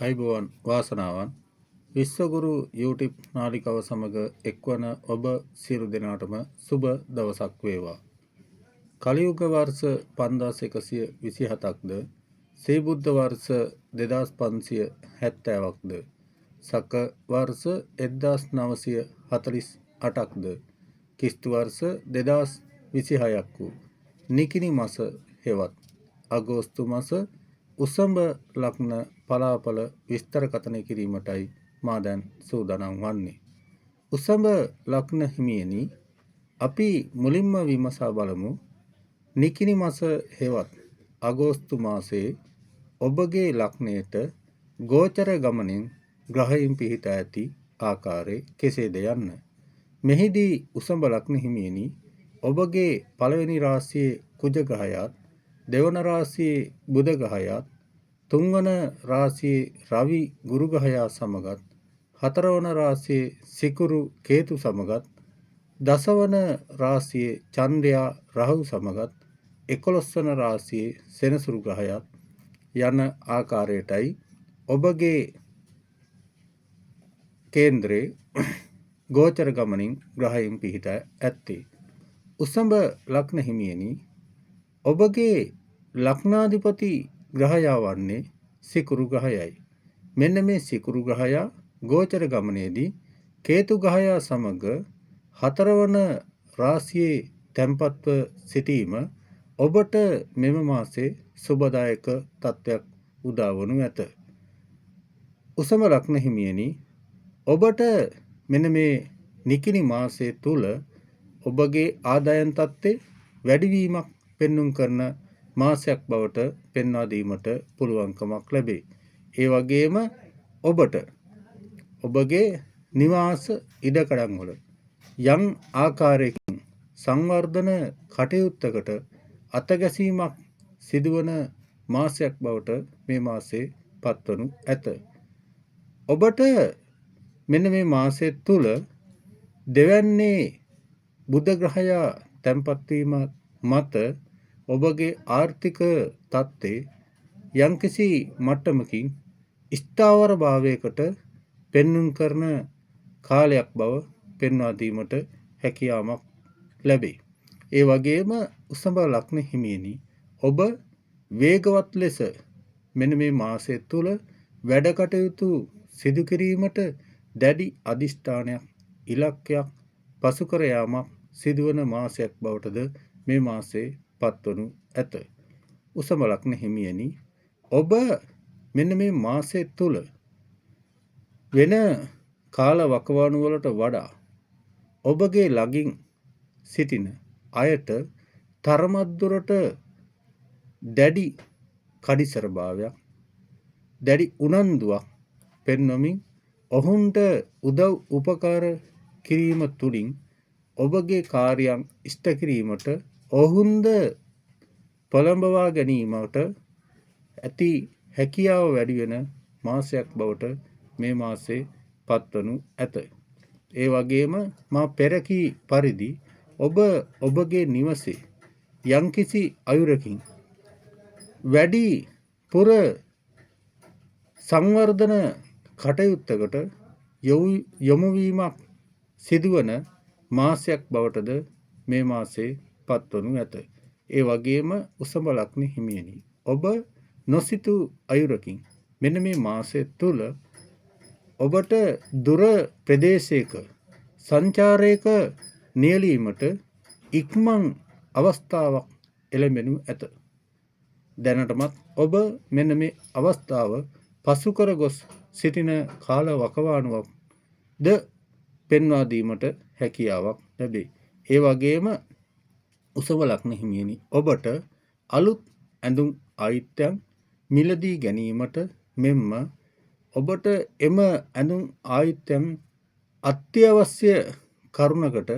අයිබෝවන් වාසනාවන් විශ්වගුරු YouTube නාලිකාව සමග එක්වන ඔබ සියලු දෙනාටම සුබ දවසක් වේවා. කලියුග වර්ෂ 5127ක්ද ශ්‍රී බුද්ධ වර්ෂ 2570ක්ද සක වර්ෂ 1948ක්ද කිස්තු වර්ෂ 2026ක් වූ නිකිණි මස හෙවත් අගෝස්තු මස උසඹ ලග්න පලාපල විස්තර කථනය කිරීමටයි මා දැන් සූදානම් වන්නේ. උසඹ ලග්න හිමියනි, අපි මුලින්ම විමසා බලමු නිකිණි මස හෙවත් අගෝස්තු මාසයේ ඔබගේ ලග්නයට ගෝචර ගමනෙන් ග්‍රහයන් පිහිටා ඇති ආකාරය කෙසේද යන්න. මෙහිදී උසඹ ලග්න හිමියනි, ඔබගේ පළවෙනි රාශියේ කුජ ග්‍රහයාත්, දෙවන රාශියේ බුධ ග්‍රහයාත්, තුන්වන රාශියේ රවි ගුරු ග්‍රහයා සමගත්, හතරවන රාශියේ සිකුරු කේතු සමගත්, දසවන රාශියේ චන්ද්‍රයා රාහු සමගත්, 11වන රාශියේ සෙනසුරු ග්‍රහයාත් යන ආකාරයටයි ඔබගේ කේන්ද්‍රයේ ගෝචර ගමනින් ග්‍රහයන් පිහිටා ඇත්තේ. උසඹ ලග්න හිමියනි, ඔබගේ ලග්නාධිපති ග්‍රහයා වන්නේ සිකුරු ග්‍රහයයි. මෙන්න මේ සිකුරු ග්‍රහයා ගෝචර ගමනේදී කේතු ග්‍රහයා සමග හතරවන රාශියේ තැන්පත්ව සිටීම ඔබට මෙම මාසයේ සුබදායක තත්ත්වයක් උදා වනු ඇත. උසම ලග්න හිමියනි, ඔබට මෙන්න මේ නිකිණි මාසය තුල ඔබගේ ආදායම් තත්ත්වය වැඩිවීමක් පෙන්눔 කරන මාසයක් බවට පෙන්වා දීමට පුළුවන්කමක් ලැබේ. ඒ වගේම ඔබට ඔබගේ නිවාස ඉඩකඩම් වල යම් ආකාරයකින් සංවර්ධන කටයුත්තකට අතගැසීමක් සිදුවන මාසයක් බවට මේ මාසයේ පත්වනු ඇත. ඔබට මෙන්න මේ මාසය තුල දෙවැන්නේ බුධ ග්‍රහයා තැන්පත් වීම මත ඔබගේ ආර්ථික තත්ත්වයේ යම්කිසි මට්ටමකින් ස්ථාවර භාවයකට පෙන්눔 කරන කාලයක් බව පෙන්වා දීමට හැකියාවක් ලැබේ. ඒ වගේම උසඹ ලග්න හිමියනි, ඔබ වේගවත් ලෙස මෙන්න මේ මාසය තුල වැඩ කටයුතු සිදු කිරීමට දැඩි අදිෂ්ඨානයක්, ඉලක්කයක් පසු කර යාමක් සිදුවන මාසයක් බවටද මේ මාසයේ පත්වනු ඇත. උසම ලග්න හිමියනි, ඔබ මෙන්න මේ මාසය තුල වෙන කාල වකවානු වලට වඩා ඔබගේ ළඟින් සිටින අයට තරමක් දුරට දැඩි කඩිසර භාවයක්, දැඩි උනන්දුවක් පෙන්වමින් ඔවුන්ට උදව් උපකාර කිරීම තුළින් ඔබගේ කාර්යයන් ඉෂ්ට කිරීමට, ඔවුන්ද පොළඹවා ගැනීමට ඇති හැකියාව වැඩි වෙන මාසයක් බවට මේ මාසයේ පත්වනු ඇත. ඒ වගේම මා පෙර කී පරිදි ඔබ ඔබගේ නිවසේ යම්කිසි අයුරකින් වැඩි පුර සංවර්ධන කටයුත්තකට යොමු වීමක් සිදුවන මාසයක් බවටද මේ මාසයේ පත්වනු ඇත. ඒ වගේම උසඹ ලග්න හිමියනි, ඔබ නොසිතූ අයුරකින් මෙන්න මේ මාසය තුල ඔබට දුර ප්‍රදේශයක සංචාරයක නියැලීමට ඉක්මන් අවස්ථාවක් එළඹෙනු ඇත. දැනටමත් ඔබ මෙන්න මේ අවස්ථාව පසු කර ගොස් සිටින කාල වකවානුවක් ද පෙන්වා දීමට හැකියාවක් ලැබේ. ඒ වගේම උසඹ ලග්න හිමියනි, ඔබට අලුත් ඇඳුම් ආයිත්‍යයන් මිලදී ගැනීමට මෙන්ම ඔබට එම ඇඳුම් ආයිත්‍යයන් අත්‍යවශ්‍ය කරුණකට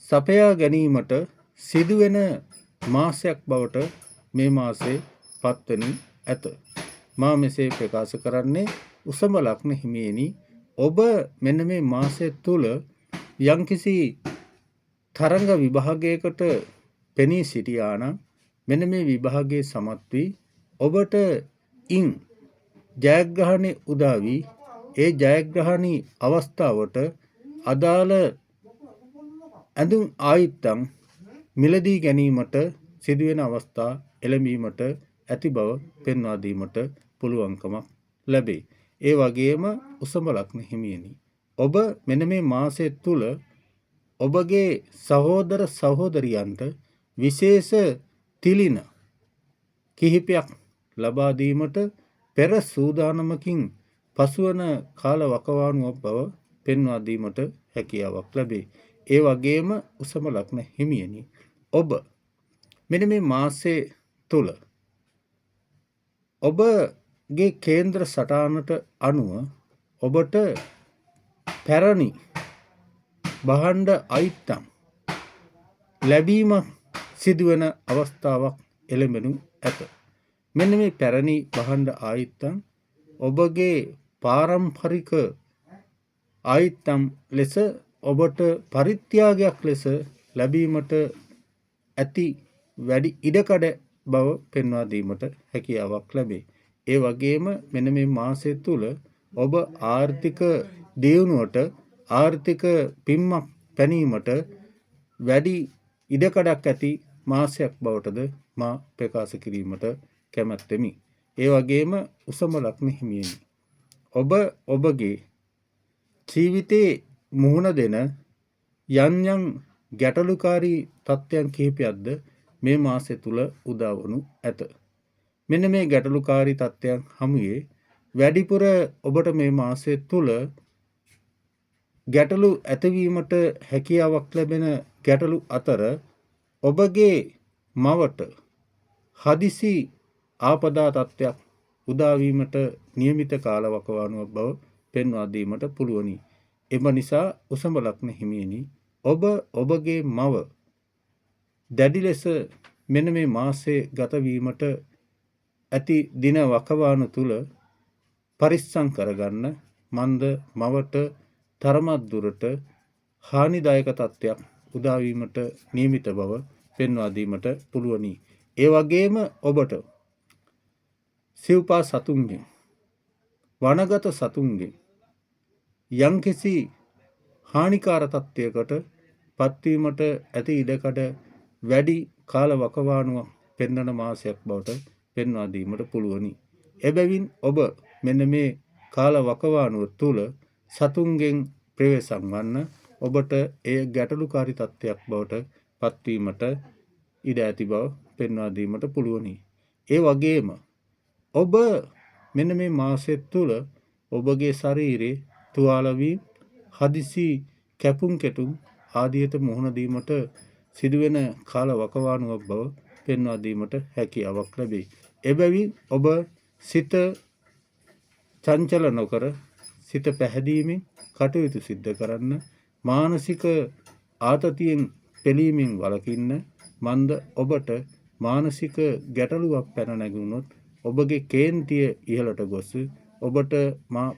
සපයා ගැනීමට සිදුවෙන මාසයක් බවට මේ මාසයේ පත්වනු ඇත. මා මෙසේ ප්‍රකාශ කරන්නේ උසඹ ලග්න හිමියනි, ඔබ මෙන්න මේ මාසය තුල යම්කිසි තරංග විභාගයකට පෙනී සිටියා නම් මෙන්න මේ විභාගයේ සමත් වී ඔබට ඉන් ජයග්‍රහණය උදා වී ඒ ජයග්‍රහණී අවස්ථාවට අදාළ ඇඳුම් ආයිත්තම් මිලදී ගැනීමට සිදුවෙන අවස්ථා එළඹීමට ඇති බව පෙන්වා දීමට පුළුවන්කමක් ලැබේ. ඒ වගේම උසම ලග්න හිමියනි, ඔබ මෙන්න මේ මාසය තුල ඔබගේ සහෝදර සහෝදරියන්ට විශේෂ තිලින කිහිපයක් ලබා දීමට පෙර සූදානමකින් පසුවන කාල වකවානුවක් බව පෙන්වා දීමට හැකියාවක් ලැබේ. ඒ වගේම උසම ලග්න හිමියනි, ඔබ මෙන්න මේ මාසයේ තුල ඔබගේ කේන්ද්‍ර සටහනට අනුව ඔබට පැරණි භාණ්ඩ අයිත්තම් ලැබීම සිදුවන අවස්ථාවක් එළඹෙනු ඇත. මෙන්න මේ පැරණි භාණ්ඩ ආයිත්තම් ඔබගේ පාරම්පරික ආයිත්තම් ලෙස ඔබට පරිත්‍යාගයක් ලෙස ලැබීමට ඇති වැඩි ඉඩකඩ බව පෙන්වා දීමට හැකියාවක් ලැබේ. ඒ වගේම මෙන්න මේ මාසය තුල ඔබ ආර්ථික දියුණුවට ආර්ථික පිම්මක් පැනීමට වැඩි ඉඩකඩක් ඇති මාසයක් බවටද මා ප්‍රකාශ කිරීමට කැමැත්තෙමි. ඒ වගේම උසම ලග්න හිමියනි, ඔබ ඔබගේ ජීවිතේ මුහුණ දෙන යම් යම් ගැටලුකාරී තත්ත්වයන් කිහිපයක්ද මේ මාසය තුල උදා වනු ඇත. මෙන්න මේ ගැටලුකාරී තත්ත්වයන් හමුවේ වැඩිපුර ඔබට මේ මාසය තුල ගැටලු ඇතිවීමට හැකියාවක් ලැබෙන ගැටලු අතර ඔබගේ මවට හදිසි ආපදා තත්ත්වයක් උදා වීමට નિયમિત කාලවකවානුවක් බව පෙන්වා දීමට පුළුවනි. එම නිසා උසම ලග්න හිමියනි, ඔබ ඔබගේ මව දැඩි ලෙස මෙන්න මේ මාසයේ ගත වීමට ඇති දින වකවානු තුල පරිස්සම් කරගන්න. මන්ද මවට තරමක් දුරට හානිදායක තත්ත්වයක් උදා වීමට නියමිත බව පෙන්වා දීමට පුළුවනි. ඒ වගේම ඔබට සිව්පා සතුන්ගෙන් වනගත සතුන්ගෙන් යම්කිසි හානිකාර තත්ත්වයකට පත්වීමට ඇති ඉඩකඩ වැඩි කාල වකවානුවක් පෙන්වන මාසයක් බවට පෙන්වා දීමට පුළුවනි. එබැවින් ඔබ මෙන්න මේ කාල වකවානුව තුල සතුන්ගෙන් ප්‍රවේශම් වන්න ඔබට එය ගැටලුකාරී තත්ත්වයක් බවට පත්වීමට ඉඩ ඇති බව පෙන්වා දීමට පුළුවනි. ඒ වගේම ඔබ මෙන්න මේ මාසය තුල ඔබගේ ශරීරයේ තුවාල වී හදිසි කැපුම් කෙටුම් ආදියට මුහුණ දීමට සිදුවෙන කාල වකවානුවක් බව පෙන්වා දීමට හැකියාවක් ලැබේ. එබැවින් ඔබ සිත චංචල නොකර සිත පැහැදීමෙන් කටයුතු සිද්ධ කරන්න, මානසික ආතතියෙන් පෙළීමෙන් වළකින්න. මන්ද ඔබට මානසික ගැටලුවක් පැන නැගුණොත් ඔබගේ කේන්තිය ඉහළට ගොස් ඔබට මා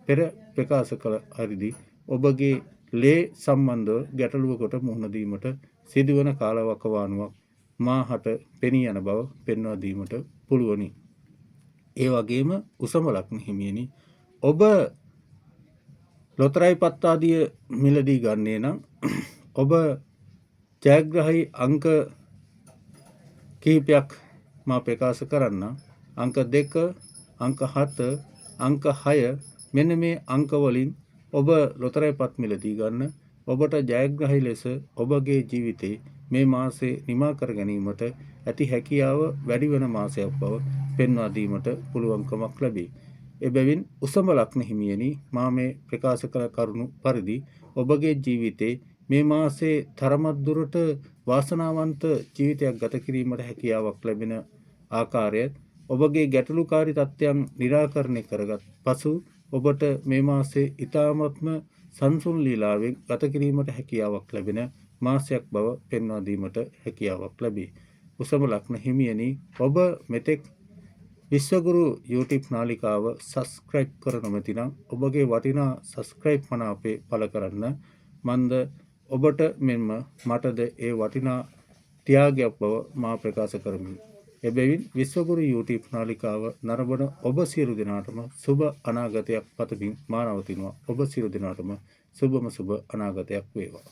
පෙර ප්‍රකාශ කළ පරිදි ඔබගේ ලේ සම්බන්ධව ගැටලුවකට මුහුණ දීමට සිදුවන කාලවකවානුවක් මාහට පෙනී යන බව පෙන්වා දීමට පුළුවනි. ඒ වගේම උසම ලග්න හිමියනි, ඔබ ලොතරැයි පත් ආදිය මිලදී ගන්නේ නම් ඔබ ජයග්‍රහී අංක කීපයක් මා ප්‍රකාශ කරන්න. අංක 2, අංක 7, අංක 6 මෙන්න මේ අංක වලින් ඔබ ලොතරැයි පත් මිලදී ගන්න. ඔබට ජයග්‍රහී ලෙස ඔබගේ ජීවිතේ මේ මාසේ නිමා කර ගැනීමට ඇති හැකියාව වැඩි වෙන මාසයක් බව පෙන්වා දීමට පුළුවන්කමක් ලැබේ. එබැවින් උසම ලග්න හිමියනි, මා මේ ප්‍රකාශ කළ කරුණු පරිදි ඔබගේ ජීවිතේ මේ මාසේ තරමක් දුරට වාසනාවන්ත ජීවිතයක් ගත කිරීමට හැකියාවක් ලැබෙන ආකාරය ඔබගේ ගැටලුකාරී තත්ත්වයන් निराකරණය කරගත් පසු ඔබට මේ මාසේ ඊ타ත්ම සංසුන් ලීලාවෙන් ගත කිරීමට හැකියාවක් ලැබෙන මාසයක් බව පෙන්වා දීමට හැකියාවක් ලැබේ. උසම ලග්න හිමියනි, ඔබ මෙතෙක් විශ්වගුරු YouTube නාලිකාව subscribe කර නොමැති නම් ඔබගේ වටිනා subscribe මනාපේ පළ කරන්න. මන්ද ඔබට මෙන්ම මටද ඒ වටිනා ත්‍යාගයක් බව මා ප්‍රකාශ කරමි. එබැවින් විශ්වගුරු YouTube නාලිකාව නරඹන ඔබ සියලු දෙනාටම සුබ අනාගතයක් පතමින් මා නවතිනවා. ඔබ සියලු දෙනාටම සුබම සුබ අනාගතයක් වේවා.